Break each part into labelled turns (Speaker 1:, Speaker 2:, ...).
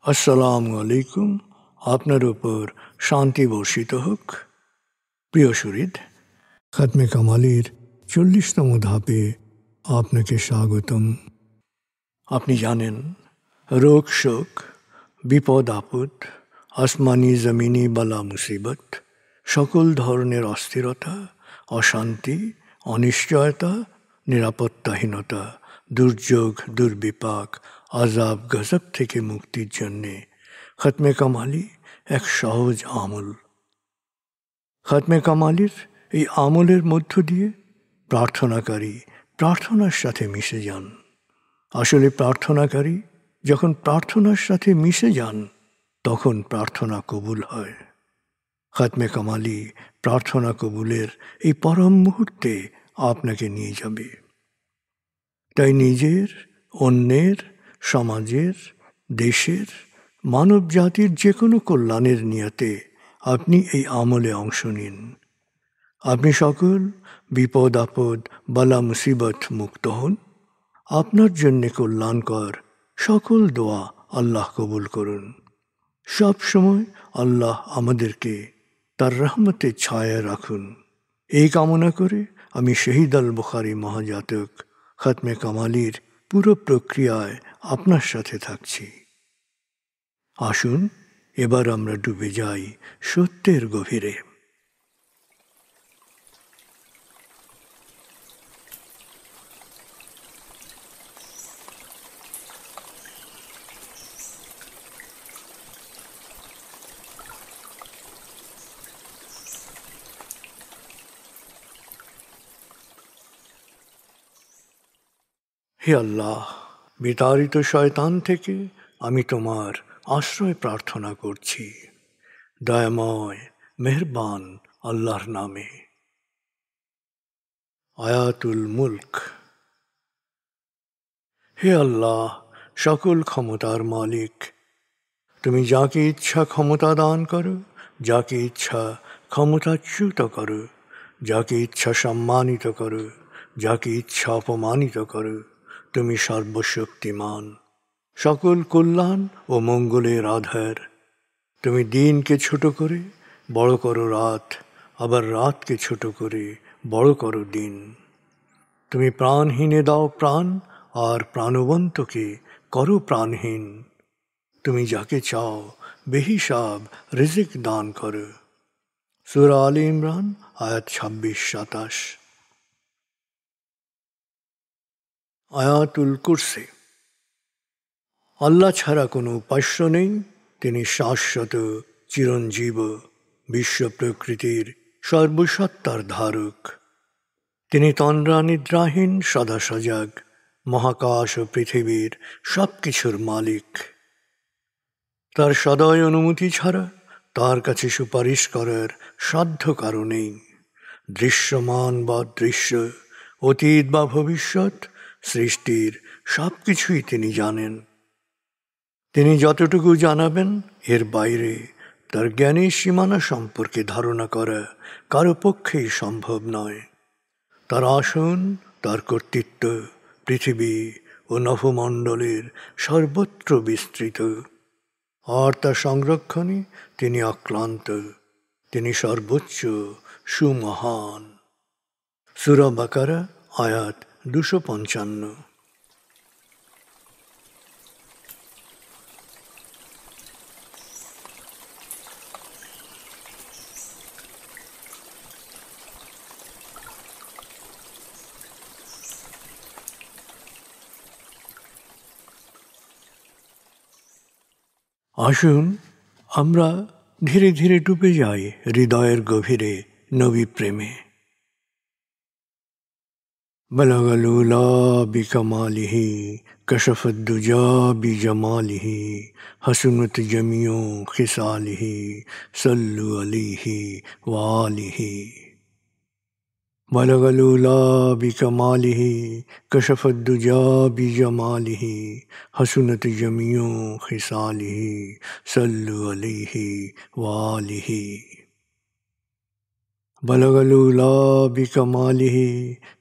Speaker 1: আসসালামু আলাইকুম। আপনার উপর শান্তি বর্ষিত হোক। প্রিয় শরীদ, খাতমে কামালির 40তম ধাপে আপনাকে স্বাগতম। আপনি জানেন, রোগ শোক, বিপদ আপদ, আসমানি জমিনি বালা মুসিবত, সকল ধরনের অস্থিরতা, অশান্তি, অনিশ্চয়তা, নিরাপত্তাহীনতা, দুর্যোগ, দুর্বিপাক, আজাব গজব থেকে মুক্তির জন্যে খাতমে কামালি এক সহজ আমল। খাতমে কামালির এই আমলের মধ্য দিয়ে প্রার্থনাকারী প্রার্থনার সাথে মিশে যান। আসলে প্রার্থনাকারী যখন প্রার্থনার সাথে মিশে যান, তখন প্রার্থনা কবুল হয়। খাতমে কামালি প্রার্থনা কবুলের এই পরম মুহূর্তে আপনাকে নিয়ে যাবে। তাই নিজের, অন্যের, সমাজের, দেশের, মানব জাতির যে কোনো কল্যাণের নিয়তে আপনি এই আমলে অংশ নিন। আপনি সকল বিপদ আপদ, বালা মুসিবত মুক্ত হন। আপনার জন্যে কল্যাণকর সকল দোয়া আল্লাহ কবুল করুন। সব সময় আল্লাহ আমাদেরকে তার রহমতের ছায়ায় রাখুন। এই কামনা করে আমি শহীদ আল বুখারী মহাজাতক খাতমে কামালির পুরো প্রক্রিয়ায় আপনার সাথে থাকছি। আসুন এবার আমরা ডুবে যাই সত্যের গভীরে। হে আল্লাহ, বিতাড়িত শয়তান থেকে আমি তোমার আশ্রয় প্রার্থনা করছি। দয়াময় মেহেরবান আল্লাহর নামে। আয়াতুল মুলক। হে আল্লাহ, সকল ক্ষমতার মালিক, তুমি যাকে ইচ্ছা ক্ষমতা দান করো, যাকে ইচ্ছা ক্ষমতাচ্যুত করো, যাকে ইচ্ছা সম্মানিত করো, যাকে ইচ্ছা অপমানিত করো। তুমি সর্বশক্তিমান, সকল কল্যাণ ও মঙ্গলের আধার। তুমি দিনকে ছোট করে বড় করো রাত, আবার রাতকে ছোট করে বড় করো দিন। তুমি প্রাণহীনে দাও প্রাণ, আর প্রাণবন্তকে করো প্রাণহীন। তুমি যাকে চাও বেহিসাব রিজিক দান করো। সূরা আলে ইমরান আয়াত 26-27। আয়াতুল কুরসি। আল্লাহ ছাড়া কোনো উপাস্য নেই। তিনি শাশ্বত, চিরঞ্জীব, বিশ্ব প্রকৃতির সর্বসত্তার ধারক। তিনি তন্দ্রা নিদ্রাহীন, সদা সজাগ, মহাকাশ ও পৃথিবীর সব কিছুর মালিক। তার সদয় অনুমতি ছাড়া তার কাছে সুপারিশ করার সাধ্য কারো নেই। দৃশ্যমান বা দৃশ্য, অতীত বা ভবিষ্যৎ, সৃষ্টির সব কিছুই তিনি জানেন। তিনি যতটুকু জানাবেন, এর বাইরে তার জ্ঞানের সীমানা সম্পর্কে ধারণা করা কারো পক্ষেই সম্ভব নয়। তার আসন, তার কর্তৃত্ব পৃথিবী ও নভমণ্ডলের সর্বত্র বিস্তৃত, আর তার সংরক্ষণে তিনি অক্লান্ত। তিনি সর্বোচ্চ, সুমহান। সূরা বাকারা আয়াত 255। আসুন আমরা ধীরে ধীরে ডুবে যাই হৃদয়ের গভীরে নবী প্রেমে। বলগল উলা বিকমালিহি, কশফত দুজা বিজমালিহি, হসনত জমিও খিসালিহি, সল্লু আলিহি ওয়ালিহি। بلغ العلا بكماله كشف الدجى بجماله حسنت جميع خصاله صلوا عليه وآله بلغ العلا بكماله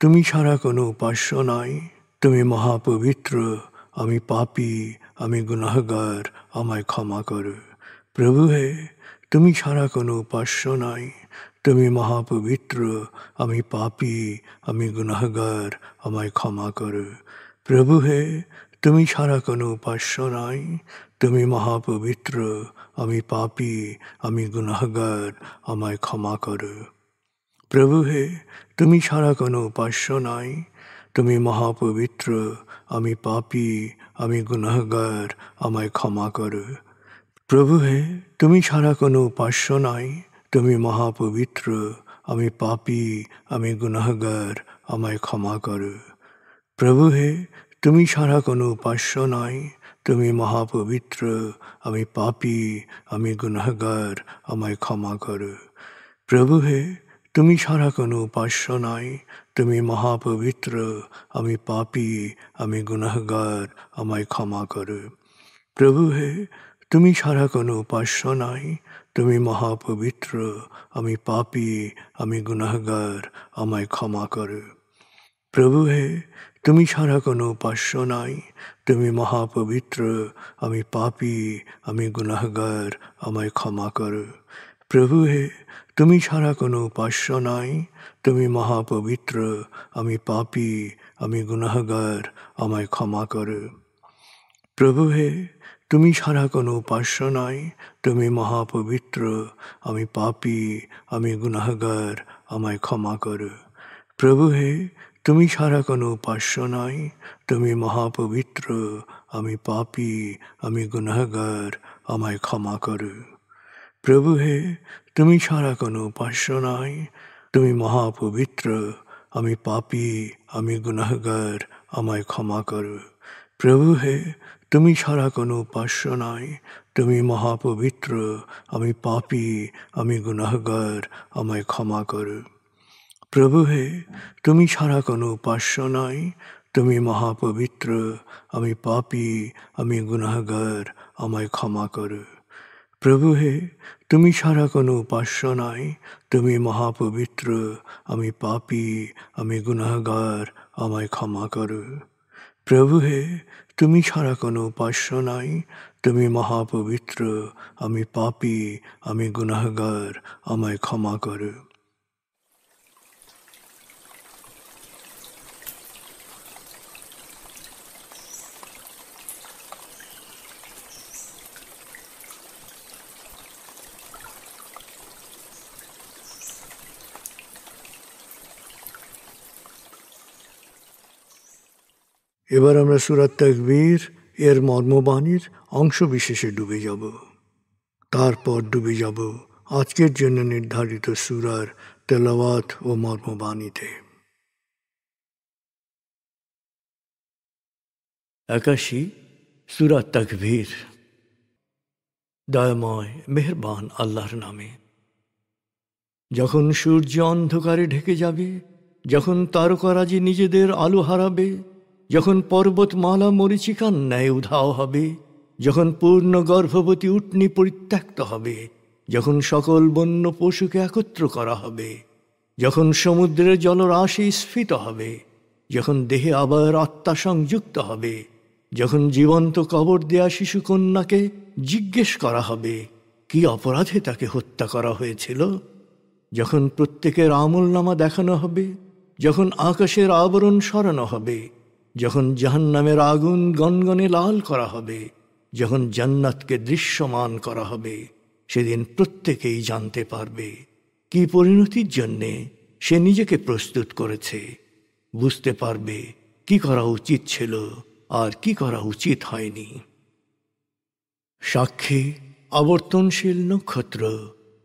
Speaker 1: তুমি ছাড়া কোনো উপাস্য নাই। তুমি মহাপবিত্র, আমি পাপী, আমি গুনাহগার, আমায় ক্ষমা করো। প্রভু হে, তুমি ছাড়া কোনো উপাস্য নাই। তুমি মহাপবিত্র, আমি পাপী, আমি গুনাহগার, আমায় ক্ষমা করো। প্রভু হে, তুমি ছাড়া কোনো উপাস্য নাই। তুমি মহাপবিত্র, আমি পাপী, আমি গুনাহগার, আমায় ক্ষমা করো। প্রভু হে, তুমি ছাড়া কোনো উপাস্য নাই। তুমি মহাপবিত্র, আমি পাপী, আমি গুনাহগার, আমায় ক্ষমা করো। প্রভু হে, তুমি ছাড়া কোনো উপাস্য নাই। তুমি মহাপবিত্র, আমি পাপী, আমি গুনাহগার, আমায় ক্ষমা করো। প্রভু হে, তুমি ছাড়া কোনো উপাস্য নাই। তুমি মহাপবিত্র, আমি পাপী, আমি গুনাহগার, আমায় ক্ষমা করো। প্রভু হে, তুমি ছাড়া কোনো উপাস্য নাই। তুমি মহাপবিত্র, আমি পাপী, আমি গুনাহগার, আমায় ক্ষমা করো। প্রভু হে, তুমি ছাড়া কোনো উপাস্য নাই। তুমি মহাপবিত্র, আমি পাপী, আমি গুনাহগার, আমায় ক্ষমা করো। প্রভু হে, তুমি ছাড়া কোনো উপাস্য নাই। তুমি মহাপবিত্র, আমি পাপী, আমি গুনাহগার, আমায় ক্ষমা করো। প্রভু হে, তুমি ছাড়া কোনো উপাস্য নাই। তুমি মহাপবিত্র, আমি পাপী, আমি গুনাহগার, আমায় ক্ষমা করো। প্রভু হে, তুমি ছাড়া কোনো উপাস্য নাই। তুমি মহাপবিত্র, আমি পাপী, আমি গুনাহগার, আমায় ক্ষমা করো। প্রভু হে, তুমি ছাড়া কোনো উপাস্য নাই। তুমি মহাপবিত্র, আমি পাপী, আমি গুনাহগার, আমায় ক্ষমা করো। প্রভু হে, তুমি ছাড়া কোনো উপাস্য নাই। তুমি মহাপবিত্র, আমি পাপী, আমি গুনাহগার, আমায় ক্ষমা করো। প্রভু হে, তুমি ছাড়া কোনো উপাস্য নাই। তুমি মহাপবিত্র, আমি পাপী, আমি গুনাহগার, আমায় ক্ষমা করো। প্রভু হে, তুমি ছাড়া কোনো উপাস্য নাই। তুমি মহাপবিত্র, আমি পাপী, আমি গুনাহগার, আমায় ক্ষমা করো। প্রভু হে, তুমি ছাড়া কোনো উপাস্য নাই। তুমি মহাপবিত্র, আমি পাপী, আমি গুনাহগার, আমায় ক্ষমা করো। প্রভু হে, তুমি ছাড়া কোনো উপাস্য নাই। তুমি মহাপবিত্র, আমি পাপী, আমি গুনাহগার, আমায় ক্ষমা করো। এবার আমরা সূরা তাকবীর এর মর্মবাণীর অংশ বিশেষে ডুবে যাব। তারপর ডুবে যাব আজকের জন্য নির্ধারিত সূরার তেলাওয়াত ও মর্মবাণীতে। 81 সূরা তাকবীর। দয়াময় মেহেরবান আল্লাহর নামে। যখন সূর্য অন্ধকারে ঢেকে যাবে, যখন তারকারাজি নিজেদের আলো হারাবে, যখন পর্বতমালা মরীচিকার ন্যায় উধাও হবে, যখন পূর্ণ গর্ভবতী উটনী পরিত্যক্ত হবে, যখন সকল বন্য পশুকে একত্র করা হবে, যখন সমুদ্রের জলরাশি স্ফীত হবে, যখন দেহে আবার আত্মা সংযুক্ত হবে, যখন জীবন্ত কবর দেয়া শিশুকন্যাকে জিজ্ঞেস করা হবে কি অপরাধে তাকে হত্যা করা হয়েছিল, যখন প্রত্যেকের আমলনামা দেখানো হবে, যখন আকাশের আবরণ সরানো হবে, যখন জাহান্নামের আগুন গনগনে লাল করা হবে, যখন জান্নাতকে দৃশ্যমান করা হবে, সেদিন প্রত্যেকেই জানতে পারবে কি পরিণতির জন্যে সে নিজেকে প্রস্তুত করেছে, বুঝতে পারবে কি করা উচিত ছিল আর কি করা উচিত হয়নি। সাক্ষী আবর্তনশীল নক্ষত্র,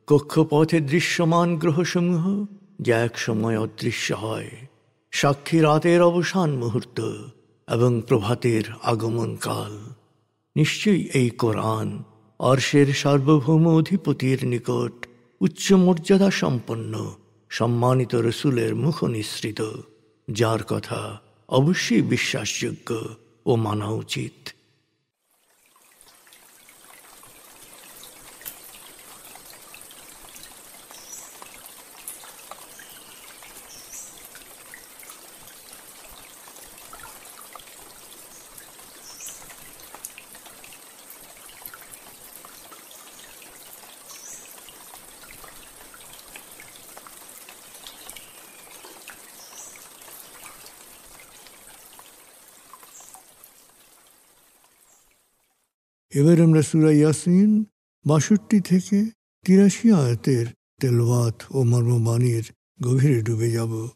Speaker 1: কক্ষপথে দৃশ্যমান গ্রহসমূহ যা এক সময় অদৃশ্য হয়, সাক্ষী রাতের অবসান মুহূর্ত এবং প্রভাতের আগমনকাল। নিশ্চয়ই এই কোরআন আরশের সার্বভৌম অধিপতির নিকট উচ্চ মর্যাদা সম্পন্ন সম্মানিত রসুলের মুখ নিঃসৃত, যার কথা অবশ্যই বিশ্বাসযোগ্য ও মানা উচিত। এবার আমরা সূরা ইয়াসিন ৬২ থেকে ৮৩ আয়াতের তেলাওয়াত ও মর্মবাণীর গভীরে ডুবে যাব।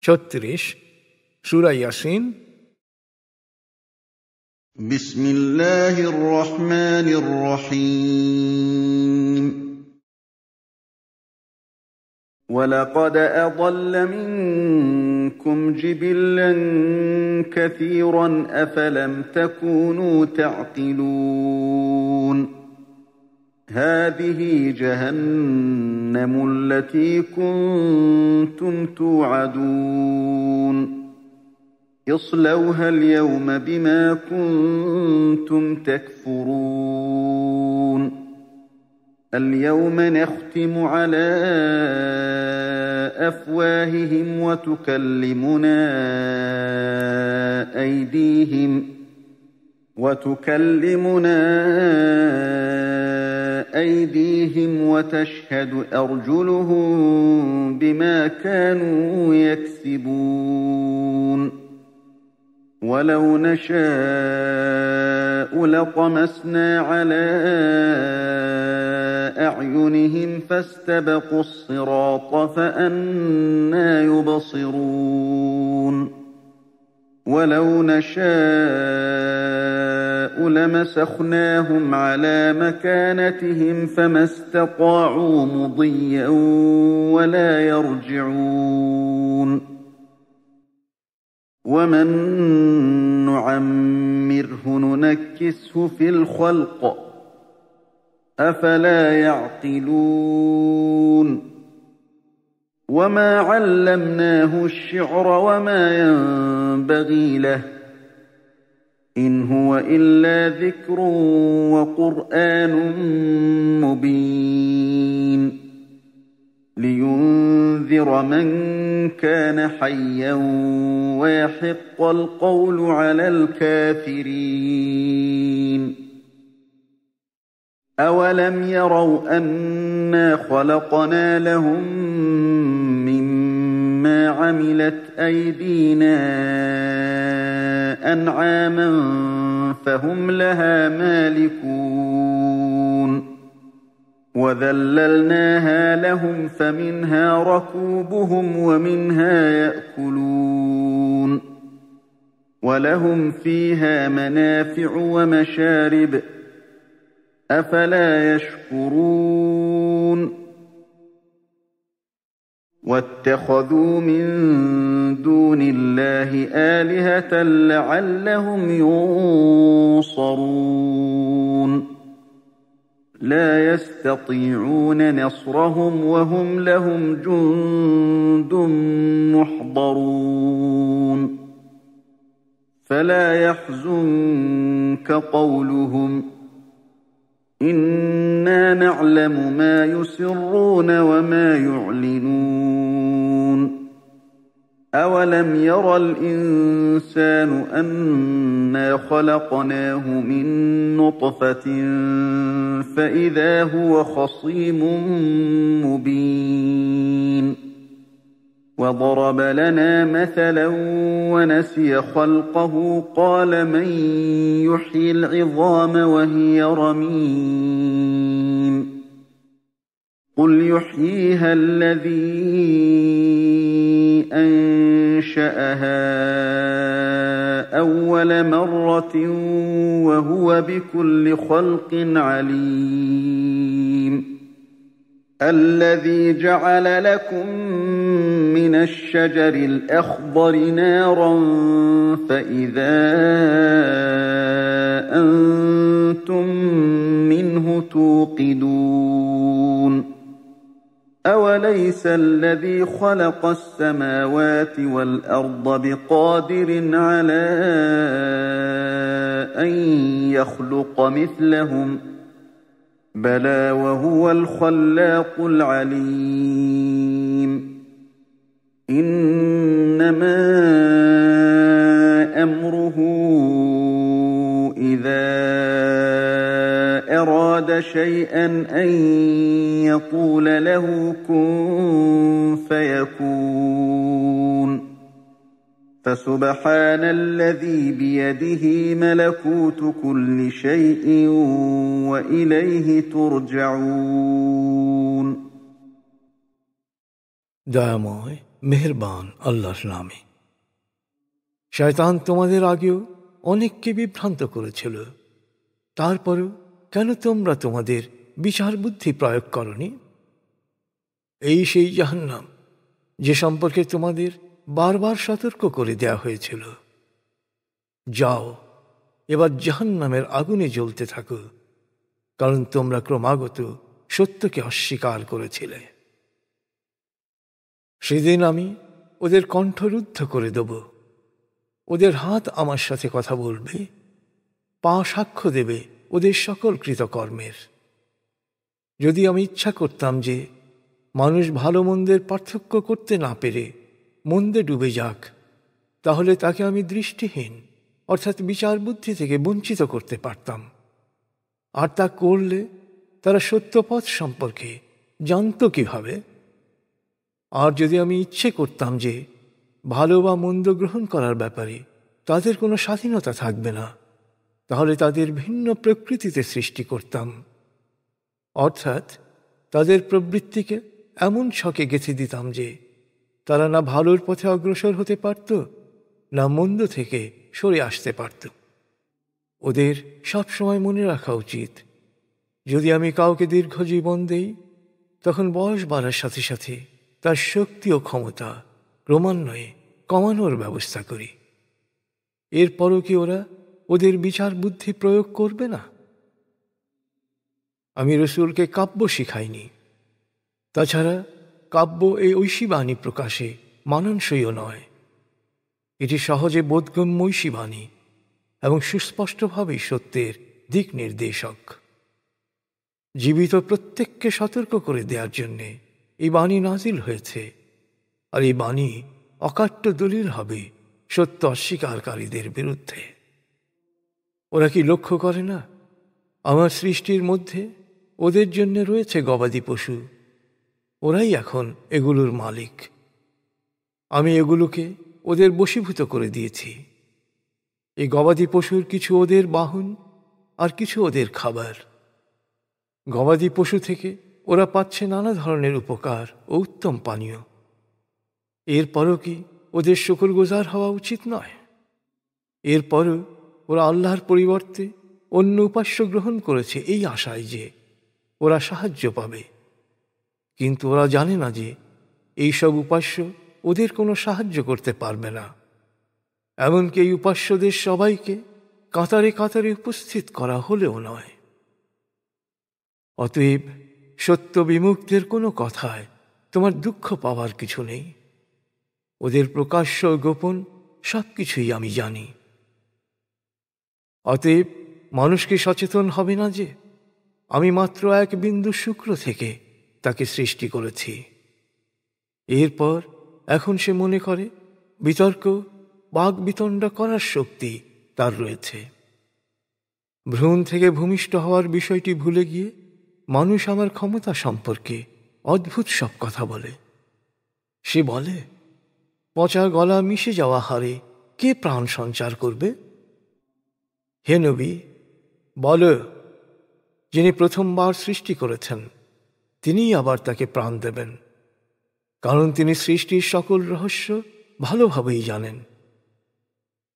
Speaker 2: ৩৬ সূরা ইয়াসিন।
Speaker 3: বিসমিল্লাহির রহমানির রহিম। وَلَقَدْ أَضَلَّ مِنكُمْ جِبِلًّا كَثِيرًا أَفَلَمْ تَكُونُوا تَعْقِلُونَ هَٰذِهِ جَهَنَّمُ الَّتِي كُنتُمْ تُوعَدُونَ اصْلَوْهَا الْيَوْمَ بِمَا كُنتُمْ تَكْفُرُونَ الْيَوْمَ نَخْتِمُ عَلَىٰ أَفْوَاهِهِمْ وَتُكَلِّمُنَا أَيْدِيهِمْ وَتَشْهَدُ أَرْجُلُهُم بِمَا كَانُوا يَكْسِبُونَ وَلَوْ نَشَاءُ لَطَمَسْنَا عَلَىٰ أَعْيُنِهِمْ فَاسْتَبَقُوا الصِّرَاطَ فَأَنَّىٰ يُبْصِرُونَ وَلَوْ نَشَاءُ لَمَسَخْنَاهُمْ عَلَىٰ مَكَانَتِهِمْ فَمَا اسْتَطَاعُوا مُضِيًّا وَلَا يَرْجِعُونَ وَمَن نُّعَمِّرْهُ نُنَكِّسْهُ فِي الْخَلْقِ ۖ أَفَلَا يَعْقِلُونَ وَمَا عَلَّمْنَاهُ الشِّعْرَ وَمَا يَنبَغِي لَهُ إِنْ هُوَ إِلَّا ذِكْرٌ وَقُرْآنٌ مُّبِينٌ لِيُنذِرَ مَن كَانَ حَيًّا وَيَحِقَّ الْقَوْلُ عَلَى الْكَافِرِينَ أَوَلَمْ يَرَوْا أَنَّا خَلَقْنَا لَهُم مِّمَّا عَمِلَتْ أَيْدِينَا أَنْعَامًا فَهُمْ لَهَا مَالِكُونَ وَذَلَّلْنَاهَا لَهُمْ فَمِنْهَا رَكُوبُهُمْ وَمِنْهَا يَأْكُلُونَ وَلَهُمْ فِيهَا مَنَافِعُ وَمَشَارِبُ أَفَلَا يَشْكُرُونَ وَاتَّخَذُوا مِن دُونِ اللَّهِ آلِهَةً لَّعَلَّهُمْ يُنصَرُونَ لَا يَسْتَطِيعُونَ نَصْرَهُمْ وَهُمْ لَهُمْ جُندٌ مُّحْضَرُونَ فَلَا يَحْزُنكَ قَوْلُهُمْ إِنَّا نَعْلَمُ مَا يُسِرُّونَ وَمَا يُعْلِنُونَ أَوَلَمْ يَرَ الْإِنسَانُ أَنَّا خَلَقْنَاهُ مِن نُّطْفَةٍ فَإِذَا هُوَ خَصِيمٌ مُّبِينٌ وَضَرَبَ لَنَا مَثَلًا وَنَسِيَ خَلْقَهُ قَالَ مَن يُحْيِي الْعِظَامَ وَهِيَ رَمِيمٌ قُلْ يُحْيِيهَا الَّذِي أَنشَأَهَا أَوَّلَ مَرَّةٍ وَهُوَ بِكُلِّ خَلْقٍ عَلِيمٌ الَّذِي جَعَلَ لَكُم مِّنَ الشَّجَرِ الْأَخْضَرِ نَارًا فَإِذَا أَنتُم مِّنْهُ تُوقِدُونَ أَوَلَيْسَ الَّذِي خَلَقَ السَّمَاوَاتِ وَالْأَرْضَ بِقَادِرٍ عَلَىٰ أَن يَخْلُقَ مِثْلَهُم ۚ بَلَىٰ وَهُوَ الْخَلَّاقُ الْعَلِيمُ إِنَّمَا أَمْرُهُ إِذَا أَرَادَ شَيْئًا أَن يَقُولَ لَهُ كُن فَيَكُونُ فسبحان الذي بيده ملكوت كل شيء وإليه ترجعون
Speaker 2: দয়াময় মেহেরবান আল্লাহর নামে। শয়তান তোমাদের আগেও অনেককে বিভ্রান্ত করেছিল, তারপরও কেন তোমরা তোমাদের বিচার বুদ্ধি প্রয়োগ করনি? এই সেই জাহান্নাম যে সম্পর্কে তোমাদের বারবার সতর্ক করে দেয়া হয়েছিল। যাও, এবার জাহান্নামের আগুনে জ্বলতে থাকো, কারণ তোমরা ক্রমাগত সত্যকে অস্বীকার করেছিলে। সেদিন আমি ওদের কণ্ঠরুদ্ধ করে দেব, ওদের হাত আমার সাথে কথা বলবে, পা সাক্ষ্য দেবে ওদের সকল কৃতকর্মের। যদি আমি ইচ্ছা করতাম যে মানুষ ভালো মন্দের পার্থক্য করতে না পেরে মন্দে ডুবে যাক, তাহলে তাকে আমি দৃষ্টিহীন অর্থাৎ বিচার বুদ্ধি থেকে বঞ্চিত করতে পারতাম। আর তা করলে তারা সত্যপথ সম্পর্কে জানত কিভাবে? আর যদি আমি ইচ্ছে করতাম যে ভালো বা মন্দ গ্রহণ করার ব্যাপারে তাদের কোনো স্বাধীনতা থাকবে না, তাহলে তাদের ভিন্ন প্রকৃতিতে সৃষ্টি করতাম, অর্থাৎ তাদের প্রবৃত্তিকে এমন ছকে গেঁথে দিতাম যে তারা না ভালোর পথে অগ্রসর হতে পারত, না মন্দ থেকে সরে আসতে পারত। ওদের সবসময় মনে রাখা উচিত, যদি আমি কাউকে দীর্ঘ জীবন দেই, তখন বয়স বাড়ার সাথে সাথে তার শক্তি ও ক্ষমতা ক্রমান্বয়ে কমানোর ব্যবস্থা করি। এরপরও কি ওরা ওদের বিচার বুদ্ধি প্রয়োগ করবে না? আমি রসুলকে কাব্য শিখাইনি। তাছাড়া কাব্য এই ঐশী বাণী প্রকাশে মানানসইও নয়। এটি সহজে বোধগম্য ঐশী বাণী এবং সুস্পষ্টভাবেই সত্যের দিক নির্দেশক। জীবিত প্রত্যেককে সতর্ক করে দেওয়ার জন্যে এই বাণী নাজিল হয়েছে, আর এই বাণী অকাট্য দলিল হবে সত্য অস্বীকারীদের বিরুদ্ধে। ওরা কি লক্ষ্য করে না, আমার সৃষ্টির মধ্যে ওদের জন্য রয়েছে গবাদি পশু, ওরাই এখন এগুলোর মালিক। আমি এগুলোকে ওদের বশীভূত করে দিয়েছি। এই গবাদি পশুর কিছু ওদের বাহন, আর কিছু ওদের খাবার। গবাদি পশু থেকে ওরা পাচ্ছে নানা ধরনের উপকার ও উত্তম পানীয়। এরপরও কি ওদের শুকরগুজার হওয়া উচিত নয়? এরপরও ওরা আল্লাহর পরিবর্তে অন্য উপাস্য গ্রহণ করেছে এই আশায় যে ওরা সাহায্য পাবে, কিন্তু ওরা জানে না যে এইসব উপাস্য ওদের কোনো সাহায্য করতে পারবে না। এমনকি এই উপাস্যদের সবাইকে কাতারে কাতারে উপস্থিত করা হলেও নয়। অতএব সত্য বিমুখদের কোনো কথায় তোমার দুঃখ পাওয়ার কিছু নেই। ওদের প্রকাশ্য গোপন সব কিছুই আমি জানি। অতএব মানুষকে সচেতন হবে না যে আমি মাত্র এক বিন্দু শুক্র থেকে তাকে সৃষ্টি করেছি। এরপর এখন সে মনে করে বিতর্ক বাক বিতণ্ডা করার শক্তি তার রয়েছে। ভ্রূণ থেকে ভূমিষ্ঠ হওয়ার বিষয়টি ভুলে গিয়ে মানুষ আমার ক্ষমতা সম্পর্কে অদ্ভুত সব কথা বলে। সে বলে, পচা গলা মিশে যাওয়া হারে কে প্রাণ সঞ্চার করবে? হে নবী, বল, যিনি প্রথমবার সৃষ্টি করেছেন তিনিই আবার তাকে প্রাণ দেবেন, কারণ তিনি সৃষ্টির সকল রহস্য ভালোভাবেই জানেন।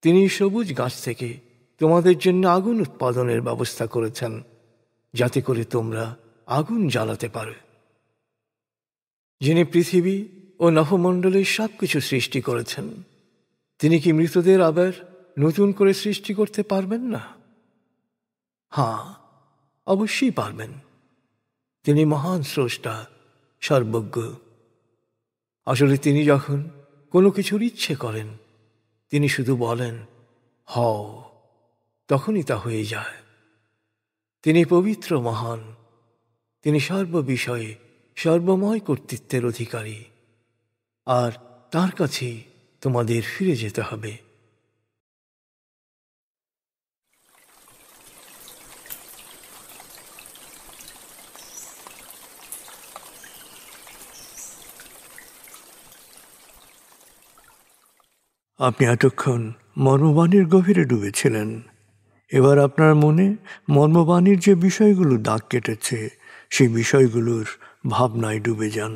Speaker 2: তিনি সবুজ গাছ থেকে তোমাদের জন্য আগুন উৎপাদনের ব্যবস্থা করেছেন, যাতে করে তোমরা আগুন জ্বালাতে পারো। যিনি পৃথিবী ও নভমণ্ডলের সব কিছু সৃষ্টি করেছেন, তিনি কি মৃতদের আবার নতুন করে সৃষ্টি করতে পারবেন না? হ্যাঁ, অবশ্যই পারবেন। তিনি মহান স্রষ্টা, সর্বজ্ঞ। আসলে তিনি যখন কোনো কিছুর ইচ্ছে করেন, তিনি শুধু বলেন হও, তখনই তা হয়ে যায়। তিনি পবিত্র, মহান। তিনি সর্ববিষয়ে সর্বময় কর্তৃত্বের অধিকারী, আর তার কাছেই তোমাদের ফিরে যেতে হবে।
Speaker 1: আপনি এতক্ষণ মর্মবাণীর গভীরে ডুবেছিলেন। এবার আপনার মনে মর্মবাণীর যে বিষয়গুলো দাগ কেটেছে সেই বিষয়গুলোর ভাবনায় ডুবে যান।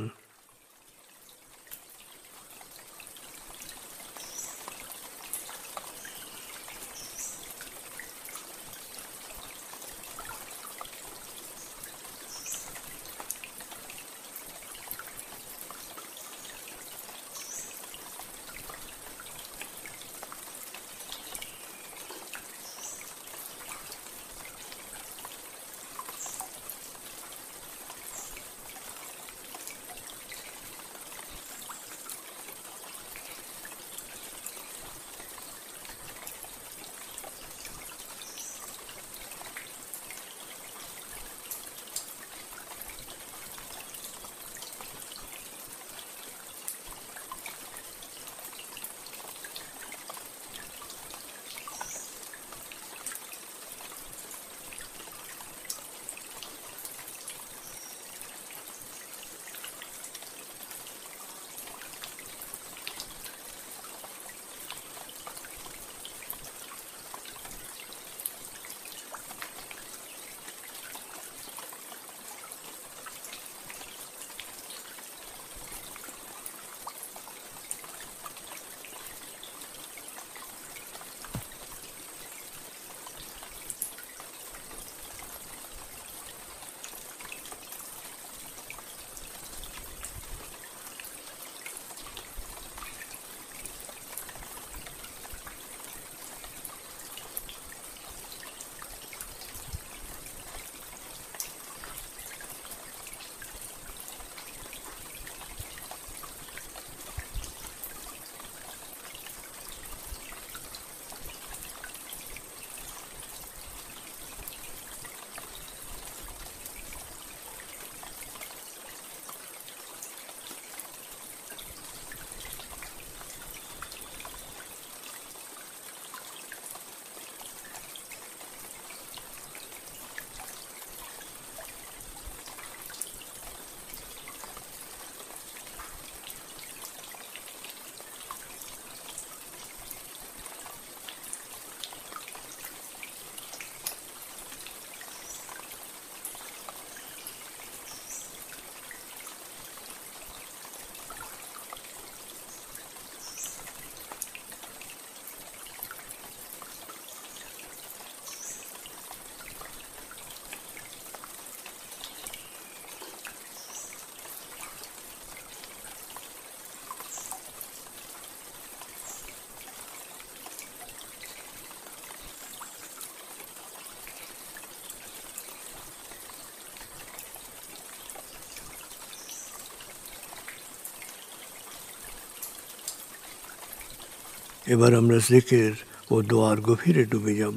Speaker 1: এবার আমরা জিকির ও দোয়ার গভীরে ডুবে যাব।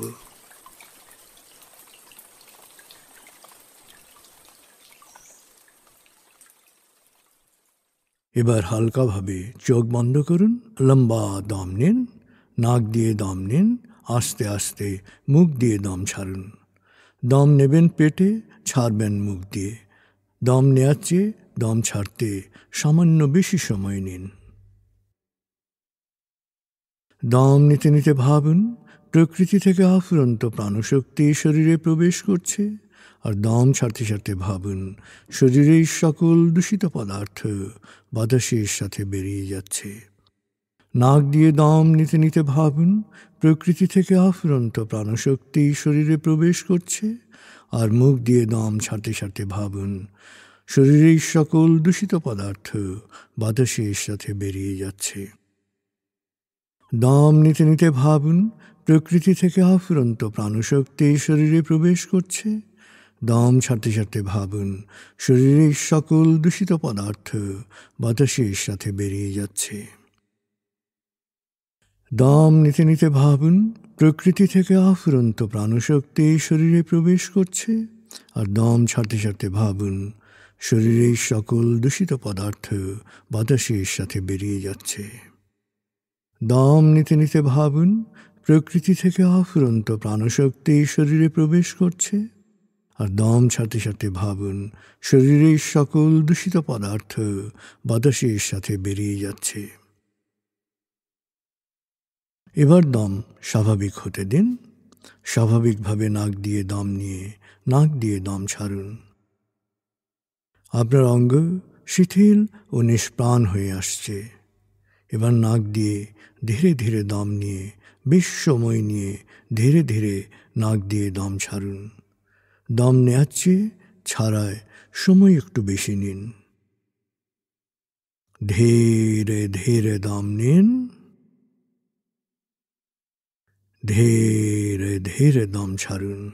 Speaker 1: এবার হালকাভাবে চোখ বন্ধ করুন, লম্বা দম নিন, নাক দিয়ে দম নিন, আস্তে আস্তে মুখ দিয়ে দম ছাড়ুন। দম নেবেন পেটে, ছাড়বেন মুখ দিয়ে। দম নেওয়ার চেয়ে দম ছাড়তে সামান্য বেশি সময় নিন। দম নিতে নিতে ভাবুন প্রকৃতি থেকে আফুরন্ত প্রাণশক্তি শরীরে প্রবেশ করছে, আর দম ছাড়তে ছাড়তে ভাবুন শরীরের সকল দূষিত পদার্থ বাতাসের সাথে বেরিয়ে যাচ্ছে। নাক দিয়ে দম নিতে নিতে ভাবুন প্রকৃতি থেকে আফুরন্ত প্রাণশক্তি শরীরে প্রবেশ করছে, আর মুখ দিয়ে দম ছাড়তে ছাড়তে ভাবুন শরীরের সকল দূষিত পদার্থ বাতাসের সাথে বেরিয়ে যাচ্ছে। দম নিতে নিতে ভাবুন প্রকৃতি থেকে আফুরন্ত প্রাণশক্তি শরীরে প্রবেশ করছে, দম ছাড়তে ছাড়তে ভাবুন শরীরের সকল দূষিত পদার্থ বাতাসের সাথে বেরিয়ে যাচ্ছে। দম নিতে নিতে ভাবুন প্রকৃতি থেকে আফুরন্ত প্রাণশক্তি শরীরে প্রবেশ করছে, আর দম ছাড়তে ছাড়তে ভাবুন শরীরের সকল দূষিত পদার্থ বাতাসের সাথে বেরিয়ে যাচ্ছে। দম নিতে নিতে ভাবুন প্রকৃতি থেকে আফুরন্ত প্রাণশক্তি শরীরে প্রবেশ করছে, আর দম ছাড়তে ছাড়তে ভাবুন শরীরের সকল দূষিত পদার্থ বাতাসের সাথে বেরিয়ে যাচ্ছে। এবার দম স্বাভাবিক হতে দিন। স্বাভাবিকভাবে নাক দিয়ে দম নিয়ে নাক দিয়ে দম ছাড়ুন। আপনার অঙ্গ শিথিল ও নিষ্প্রাণ হয়ে আসছে। এবার নাক দিয়ে ধীরে ধীরে দম নিয়ে বেশ সময় নিয়ে ধীরে ধীরে নাক দিয়ে দম ছাড়ুন। দম নেওয়ার চেয়ে ছাড়ায় সময় একটু বেশি নিন। ধীরে ধীরে দম নিন, ধীরে ধীরে দম ছাড়ুন।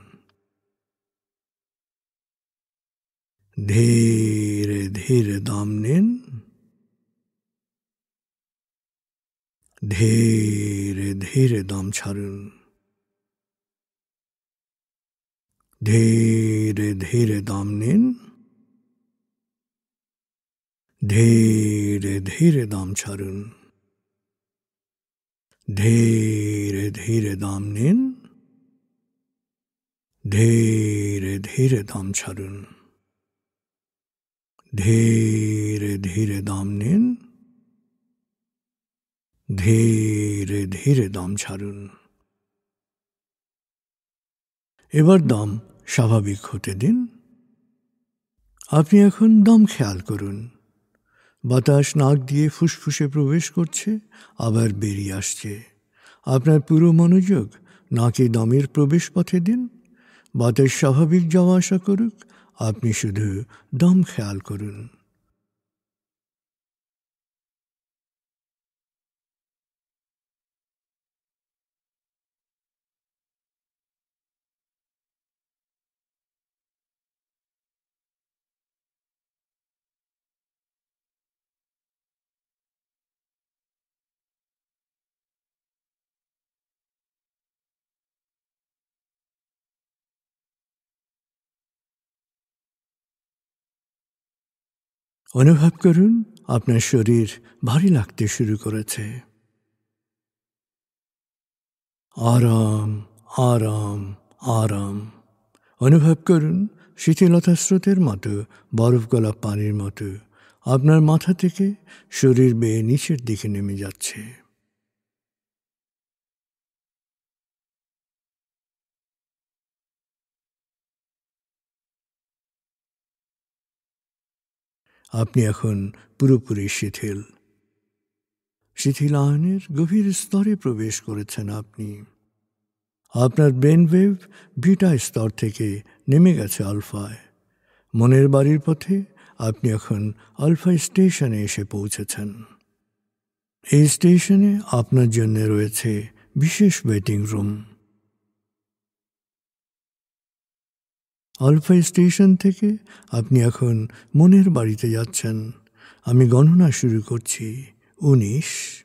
Speaker 1: ধীরে ধীরে দম নিন, ধীরে ধীরে দম ছাড়ুন। ধীরে ধীরে দম নিন, ধীরে ধীরে দম ছাড়ুন। ধীরে ধীরে দম নিন, ধীরে ধীরে দম ছাড়ুন। ধীরে ধীরে দম নিন, ধীরে ধীরে দম ছাড়ুন। এবার দম স্বাভাবিক হতে দিন। আপনি এখন দম খেয়াল করুন। বাতাস নাক দিয়ে ফুসফুসে প্রবেশ করছে, আবার বেরিয়ে আসছে। আপনার পুরো মনোযোগ নাকে দমের প্রবেশ পথে দিন। বাতাস স্বাভাবিক যাওয়া আসা করুক, আপনি শুধু দম খেয়াল করুন। অনুভব করুন আপনার শরীর ভারী লাগতে শুরু করেছে। আরাম, আরাম, আরাম। অনুভব করুন শীতলতা স্রোতের মতো, বরফ গলা পানির মতো আপনার মাথা থেকে শরীর বেয়ে নিচের দিকে নেমে যাচ্ছে। আপনি এখন পুরোপুরি শিথিল। শিথিলায়নের গভীর স্তরে প্রবেশ করেছেন আপনি। আপনার ব্রেন ওয়েভ বিটা স্তর থেকে নেমে গেছে আলফায়। মনের বাড়ির পথে আপনি এখন আলফা স্টেশনে এসে পৌঁছেছেন। এই স্টেশনে আপনার জন্য রয়েছে বিশেষ ওয়েটিং রুম। আলফা স্টেশন থেকে আপনি এখন মনের বাড়িতে যাচ্ছেন। আমি গণনা শুরু করছি। 19।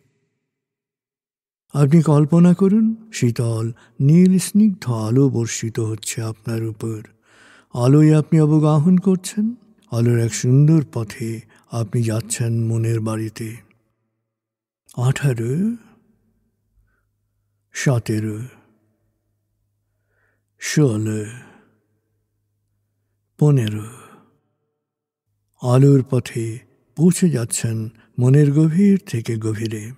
Speaker 1: আপনি কল্পনা করুন শীতল নীল স্নিগ্ধ আলো বর্ষিত হচ্ছে আপনার উপর। আলোয় আপনি অবগাহন করছেন। আলোর এক সুন্দর পথে আপনি যাচ্ছেন মনের বাড়িতে। 18, 17, 16, 15। আলোর পথে পৌঁছে যাচ্ছেন মনের গভীর থেকে গভীরে।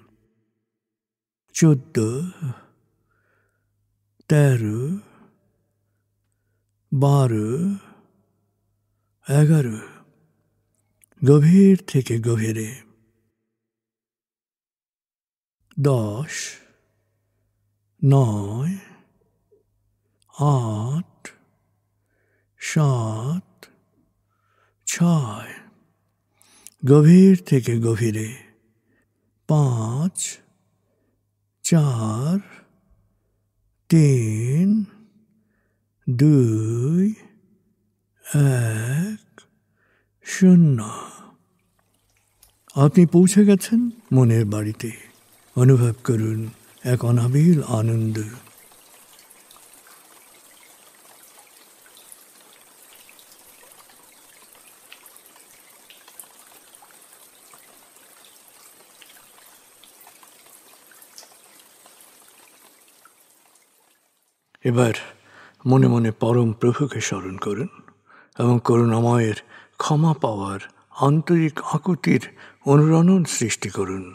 Speaker 1: 14, 13, 12, 11। গভীর থেকে গভীরে। 10, 9, 8, 7, 6। গভীর থেকে গভীরে। 5, 4, 3, 2, 1, 0। আপনি পৌঁছে গেছেন মনের বাড়িতে। অনুভব করুন এক অনাবিল আনন্দ। এবার মনে মনে পরম প্রভুকে স্মরণ করুন এবং করুণাময়ের ক্ষমা পাওয়ার আন্তরিক আকুতির অনুরণন সৃষ্টি করুন।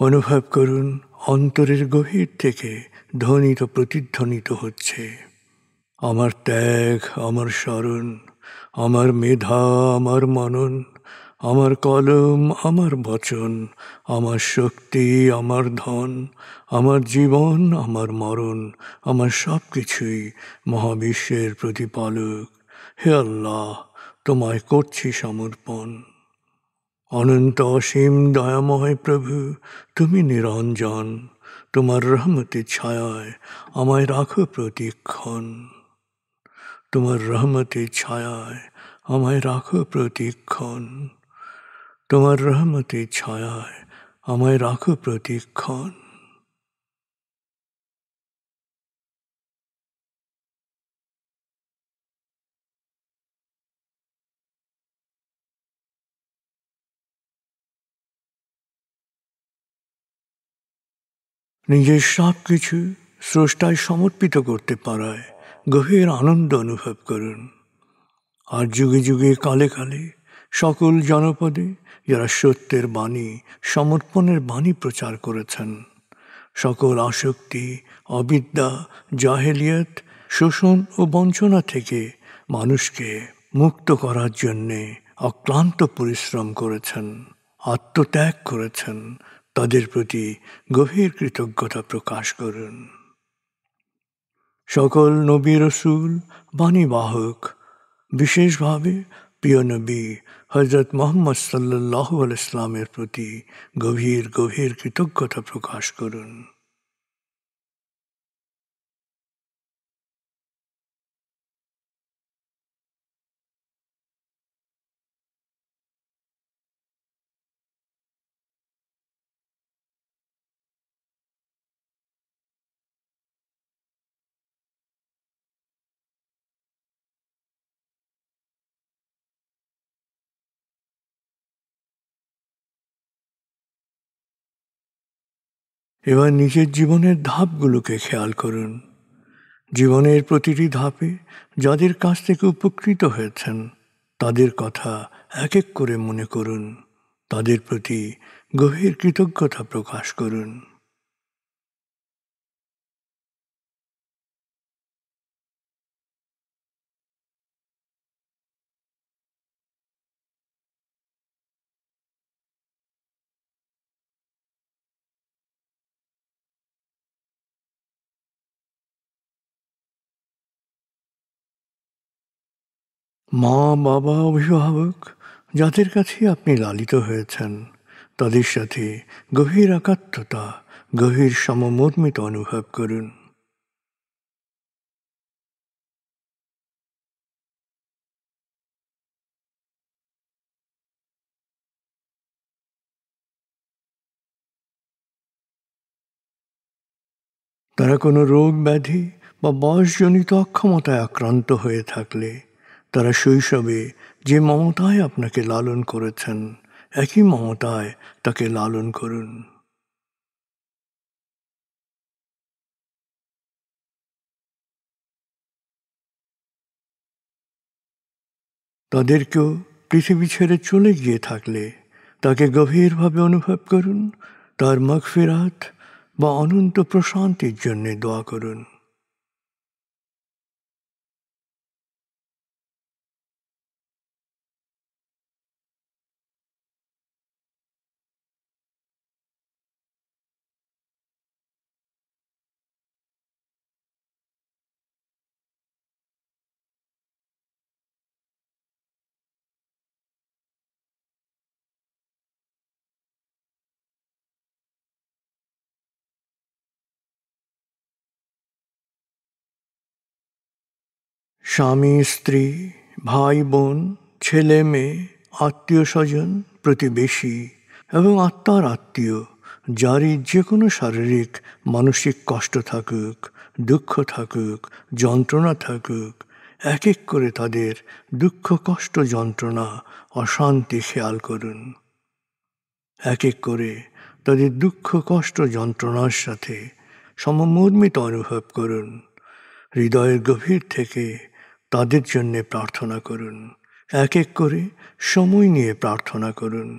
Speaker 1: অনুভব করুন অন্তরের গভীর থেকে ধ্বনিত প্রতিধ্বনিত হচ্ছে, আমার ত্যাগ, আমার স্মরণ, আমার মেধা, আমার মনন, আমার কলম, আমার বচন, আমার শক্তি, আমার ধন, আমার জীবন, আমার মরণ, আমার সব কিছুই মহাবিশ্বের প্রতিপালক। হে আল্লাহ, তোমায় করছি সমর্পণ। অনন্ত অসীম দয়াময় প্রভু, তুমি নিরঞ্জন, তোমার রহমতের ছায়ায় আমায় রাখো প্রতিক্ষণ। তোমার রহমতের ছায়ায় আমায় রাখো প্রতিক্ষণ। তোমার রহমতের ছায়ায় আমায় রাখো প্রতিক্ষণ। নিজের সব কিছু স্রষ্টায় সমর্পিত করতে পারায় গভীর আনন্দ অনুভব করুন। আর যুগে যুগে কালে কালে সকল জনপদে যারা সত্যের বাণী, সমর্পণের বাণী প্রচার করেছেন, সকল আসক্তি, অবিদ্যা, জাহেলিয়ত, শোষণ ও বঞ্চনা থেকে মানুষকে মুক্ত করার জন্যে অক্লান্ত পরিশ্রম করেছেন, আত্মত্যাগ করেছেন, তাদের প্রতি গভীর কৃতজ্ঞতা প্রকাশ করুন। সকল নবী রসুল, বাণীবাহক, বিশেষভাবে প্রিয় নবী হযরত মুহাম্মদ সাল্লাল্লাহু আলাইহি ওয়াসাল্লামের প্রতি গভীর গভীর কৃতজ্ঞতা প্রকাশ করুন। এবার নিজের জীবনের ধাপগুলোকে খেয়াল করুন। জীবনের প্রতিটি ধাপে যাদের কাছ থেকে উপকৃত হয়েছেন তাদের কথা এক এক করে মনে করুন, তাদের প্রতি গভীর কৃতজ্ঞতা প্রকাশ করুন। মা, বাবা, অভিভাবক যাদের কাছে আপনি লালিত হয়েছেন তাদের সাথে গভীর একাত্মতা, গভীর সমমর্মিত অনুভব করুন। তারা কোনো রোগ ব্যাধি বা বয়সজনিত অক্ষমতায় আক্রান্ত হয়ে থাকলে তারা শৈশবে যে মমতায় আপনাকে লালন করেছেন একই মমতায় তাকে লালন করুন। তাদেরকেও পৃথিবী ছেড়ে চলে গিয়ে থাকলে তাকে গভীরভাবে অনুভব করুন, তার মাগফিরাত বা অনন্ত প্রশান্তির জন্য দোয়া করুন। স্বামী, স্ত্রী, ভাই, বোন, ছেলে, মেয়ে, আত্মীয় স্বজন, প্রতিবেশী এবং আত্মার আত্মীয় যারই যে কোনো শারীরিক মানসিক কষ্ট থাকুক, দুঃখ থাকুক, যন্ত্রণা থাকুক, এক এক করে তাদের দুঃখ, কষ্ট, যন্ত্রণা, অশান্তি খেয়াল করুন। এক এক করে তাদের দুঃখ, কষ্ট, যন্ত্রণার সাথে সমমর্মিত অনুভব করুন। হৃদয়ের গভীর থেকে তাদের জন্যে প্রার্থনা করুন। এক এক করে সময় নিয়ে প্রার্থনা করুন।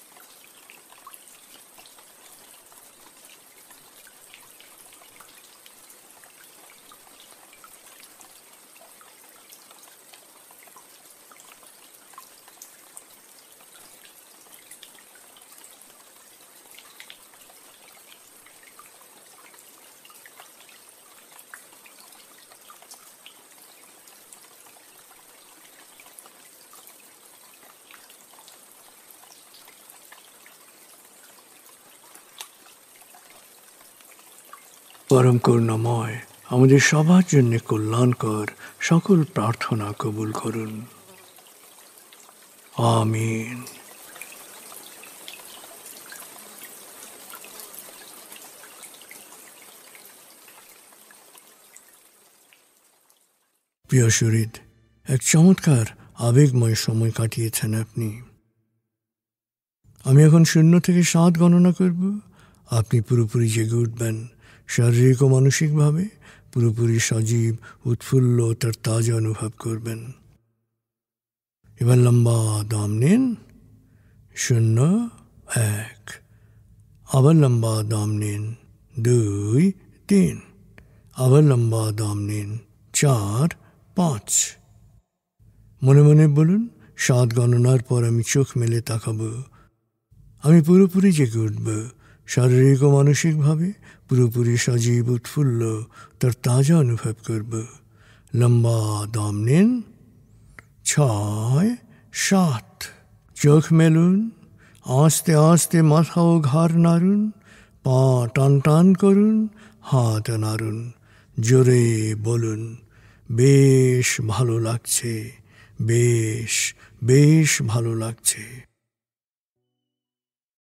Speaker 1: পরম করুণাময় আমাদের সবার জন্য কল্যাণকর সকল প্রার্থনা কবুল করুন। আমিন। প্রিয় শরীদ, এক চমৎকার আবেগময় সময় কাটিয়েছেন আপনি। আমি এখন 0 থেকে 7 গণনা করব। আপনি পুরোপুরি জেগে উঠবেন, শারীরিক ও মানসিকভাবে পুরোপুরি সজীব, উৎফুল্ল, তার তাজা অনুভব করবেন। এবার লম্বা দম নিন। 0, 1। আবার লম্বা দম নিন। 2, 3। আবার লম্বা দম নিন। 4, 5। মনে মনে বলুন, 7 গণনার পর আমি চোখ মেলে তাকাবো। আমি পুরোপুরি জেগে উঠব, শারীরিক ও মানসিকভাবে পুরোপুরি সজীব, উৎফুল্ল, তার তাজা অনুভব করব। লম্বা দম নিন। 6, 7। চোখ মেলুন। আস্তে আস্তে মাথা ও ঘাড় নাড়ুন। পা টান টান করুন। হাত নাড়ুন। জোরে বলুন, বেশ ভালো লাগছে, বেশ বেশ ভালো লাগছে।